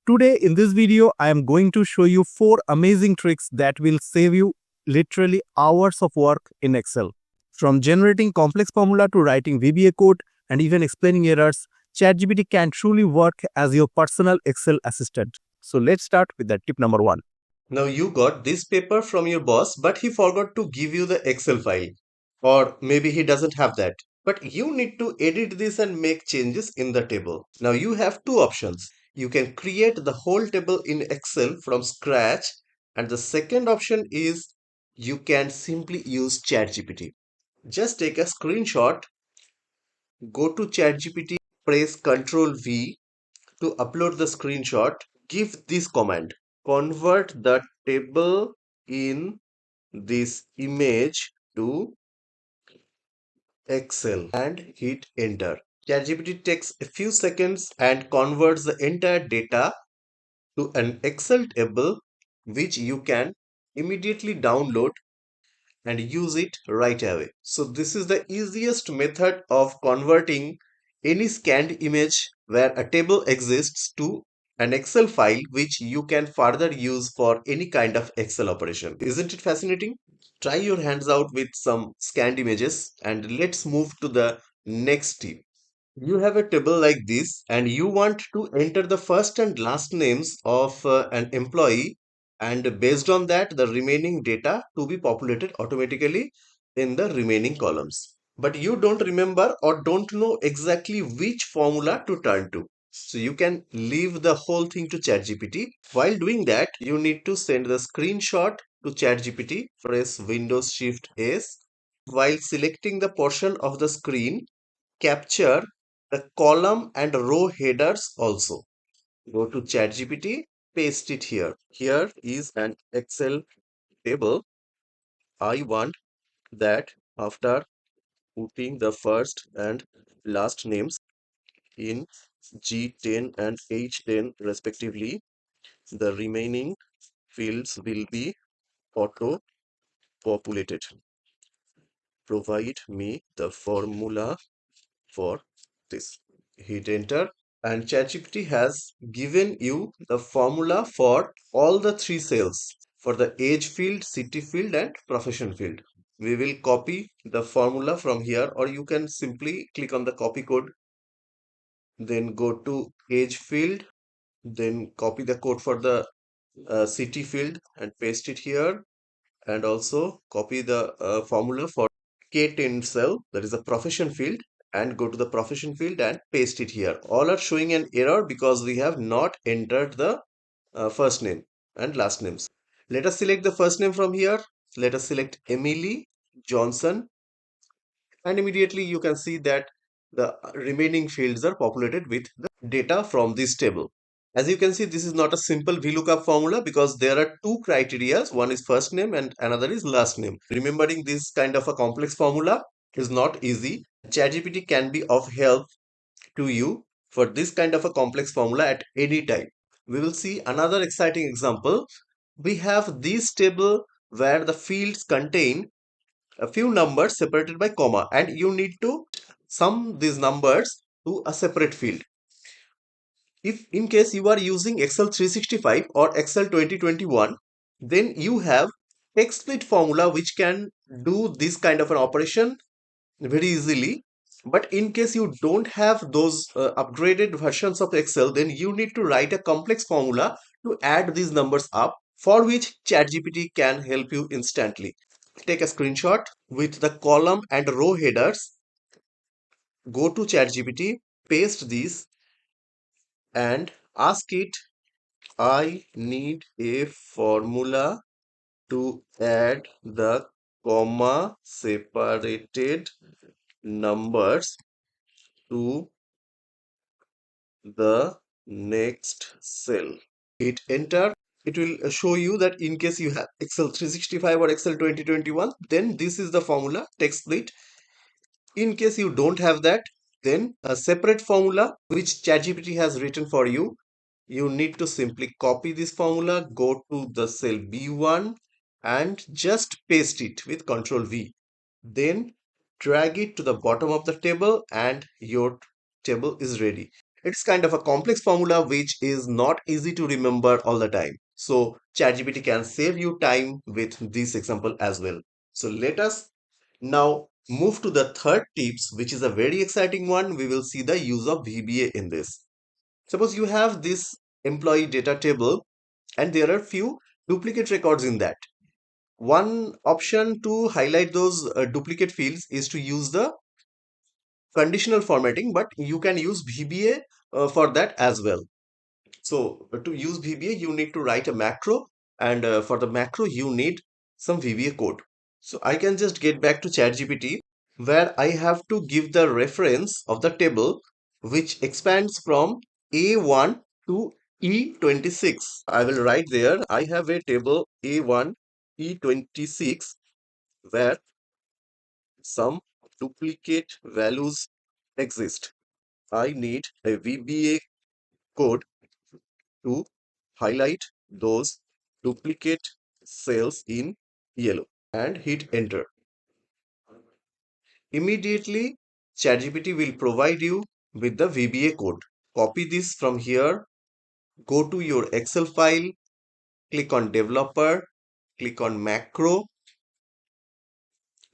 Today in this video, I am going to show you 4 amazing tricks that will save you literally hours of work in Excel. From generating complex formula to writing VBA code and even explaining errors, ChatGPT can truly work as your personal Excel assistant. So let's start with the tip number 1. Now you got this paper from your boss, but he forgot to give you the Excel file. Or maybe he doesn't have that. But you need to edit this and make changes in the table. Now you have two options. You can create the whole table in Excel from scratch. And the second option is you can simply use ChatGPT. Just take a screenshot, go to ChatGPT, press Ctrl V to upload the screenshot. Give this command: convert the table in this image to Excel and hit enter. ChatGPT takes a few seconds and converts the entire data to an Excel table which you can immediately download and use it right away. So this is the easiest method of converting any scanned image where a table exists to an Excel file which you can further use for any kind of Excel operation. Isn't it fascinating? Try your hands out with some scanned images and let's move to the next tip. You have a table like this and you want to enter the first and last names of an employee, and based on that the remaining data to be populated automatically in the remaining columns. But you don't remember or don't know exactly which formula to turn to. So you can leave the whole thing to ChatGPT. While doing that, you need to send the screenshot to ChatGPT. Press Windows Shift S. While selecting the portion of the screen, capture the column and row headers also. Go to ChatGPT, paste it here. Here is an Excel table. I want that after putting the first and last names in G10 and H10 respectively, the remaining fields will be auto populated. Provide me the formula for this. Hit enter and ChatGPT has given you the formula for all the three cells, for the age field, city field and profession field. We will copy the formula from here, or you can simply click on the copy code, then go to age field, then copy the code for the city field and paste it here, and also copy the formula for K10 cell, that is the profession field, and go to the profession field and paste it here. All are showing an error because we have not entered the first name and last names. Let us select the first name from here. Let us select Emily Johnson, and immediately you can see that the remaining fields are populated with the data from this table. As you can see, this is not a simple VLOOKUP formula because there are two criteria. One is first name and another is last name. Remembering this kind of a complex formula is not easy. ChatGPT can be of help to you for this kind of a complex formula at any time. We will see another exciting example. We have this table where the fields contain a few numbers separated by comma, and you need to sum these numbers to a separate field. If in case you are using Excel 365 or Excel 2021, then you have text split formula which can do this kind of an operation very easily. But in case you don't have those upgraded versions of Excel, then you need to write a complex formula to add these numbers up, for which ChatGPT can help you instantly. Take a screenshot with the column and row headers, go to ChatGPT, paste these and ask it, I need a formula to add the comma separated numbers to the next cell. Hit enter. It will show you that in case you have Excel 365 or Excel 2021, then this is the formula, text split. In case you don't have that, then a separate formula which ChatGPT has written for you, you need to simply copy this formula, go to the cell B1 and just paste it with Ctrl V. Then drag it to the bottom of the table and your table is ready. It's kind of a complex formula which is not easy to remember all the time. So ChatGPT can save you time with this example as well. So let us now move to the third tips, which is a very exciting one. We will see the use of VBA in this. Suppose you have this employee data table and there are few duplicate records in that. One option to highlight those duplicate fields is to use the conditional formatting, but you can use VBA for that as well. So to use VBA, you need to write a macro, and for the macro, you need some VBA code. So I can just get back to ChatGPT, where I have to give the reference of the table, which expands from A1 to E26. I will write there, I have a table A1 E26 where some duplicate values exist. I need a VBA code to highlight those duplicate cells in yellow and hit enter. Immediately, ChatGPT will provide you with the VBA code. Copy this from here, go to your Excel file, click on developer, click on macro,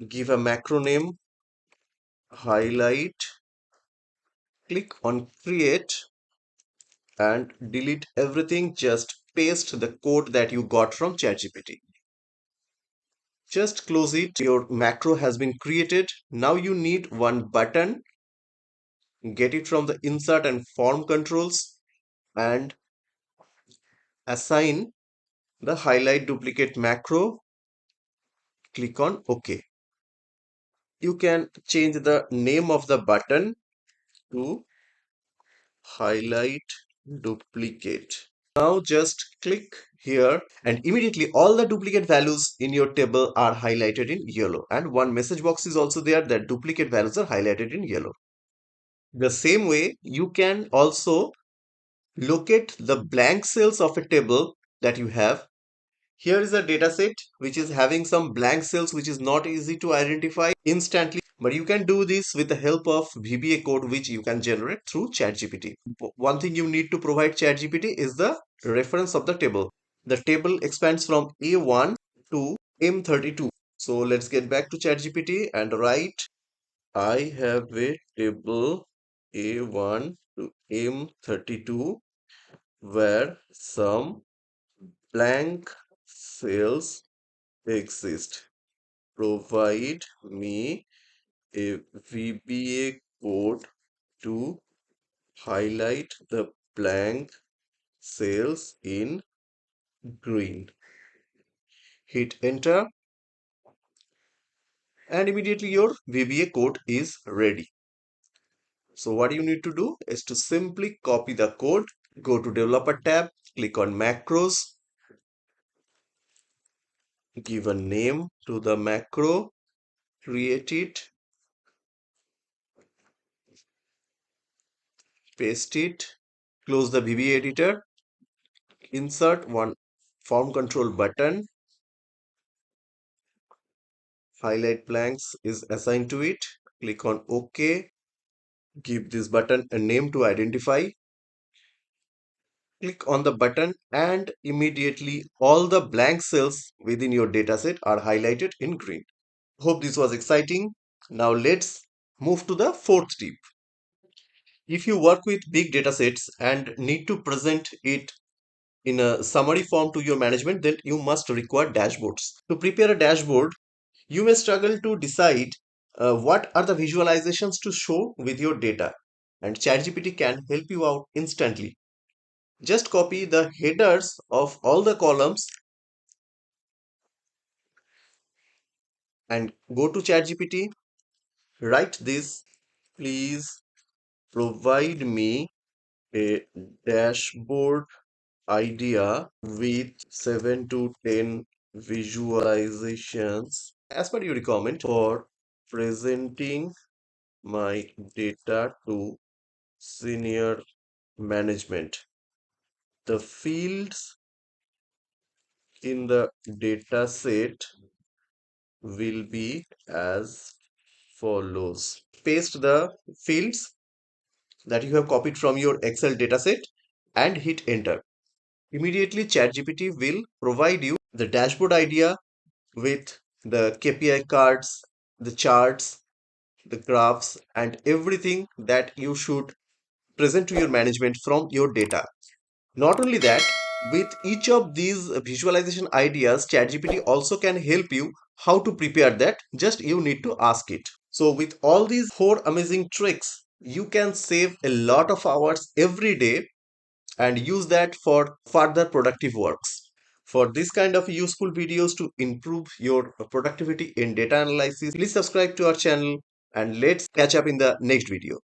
give a macro name, highlight, click on create and delete everything. Just paste the code that you got from ChatGPT. Just close it. Your macro has been created. Now you need one button. Get it from the insert and form controls and assign the highlight duplicate macro. Click on OK. You can change the name of the button to highlight duplicate. Now just click here and immediately all the duplicate values in your table are highlighted in yellow, and one message box is also there that duplicate values are highlighted in yellow. The same way, you can also locate the blank cells of a table that you have. Here is a data set which is having some blank cells which is not easy to identify instantly, but you can do this with the help of VBA code which you can generate through ChatGPT. One thing you need to provide ChatGPT is the reference of the table. The table expands from A1 to M32. So let's get back to ChatGPT and write I have a table A1 to M32 where some blank cells exist. Provide me a VBA code to highlight the blank cells in green. Hit enter and immediately your VBA code is ready. So what you need to do is to simply copy the code, go to developer tab, click on macros, give a name to the macro, create it, paste it, close the VBA editor, insert one form control button, highlight blanks is assigned to it, click on OK, give this button a name to identify, click on the button and immediately all the blank cells within your dataset are highlighted in green. Hope this was exciting. Now let's move to the fourth tip. If you work with big datasets and need to present it in a summary form to your management, then you must require dashboards. To prepare a dashboard, you may struggle to decide what are the visualizations to show with your data, and ChatGPT can help you out instantly. Just copy the headers of all the columns and go to ChatGPT. Write this, please provide me a dashboard idea with 7 to 10 visualizations as per your requirement for presenting my data to senior management. The fields in the data set will be as follows. Paste the fields that you have copied from your Excel dataset and hit enter. Immediately, ChatGPT will provide you the dashboard idea with the KPI cards, the charts, the graphs, and everything that you should present to your management from your data. Not only that, with each of these visualization ideas, ChatGPT also can help you how to prepare that. Just you need to ask it. So, with all these four amazing tricks, you can save a lot of hours every day and use that for further productive works. For this kind of useful videos to improve your productivity in data analysis, please subscribe to our channel and let's catch up in the next video.